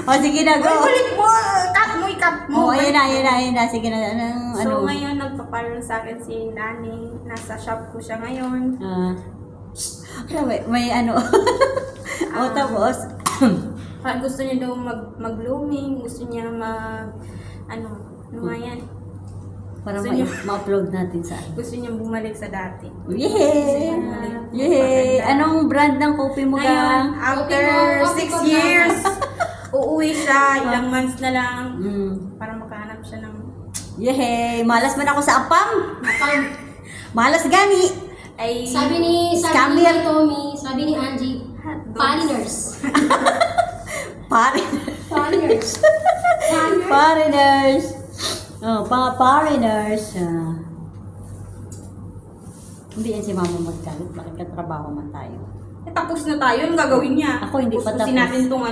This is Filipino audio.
O, sige na, go. Ulit mo! Cut mo! O, ayan na. Sige na. So, ngayon, nagpa-parlor sa akin si Nani. Nasa shop ko siya ngayon. May ano. O, tapos. Gusto niya daw mag-blooming. Gusto niya ano nga yan? Para Gusto niya- ma-upload natin sa Gusto niya bumalik sa dati. Yay! Yay! Anong brand ng kopi mo Ngayon, ka? after Coffee 6 ko years, uuwi siya. Ilang months na lang. Mm. Para makahanap siya ng... Yay! Malas man ako sa apam! Apam. Malas gani! Ay, Sabi ni Scammer. Tommy, sabi ni Angie, foreigners. Foreigners. Foreigners! Oh, foreigners. Hindi yan si mama magkalit. Bakit katrabaho man tayo? tapos na tayo. Anong gagawin niya? Ako hindi pa Puspusin tapos. natin itong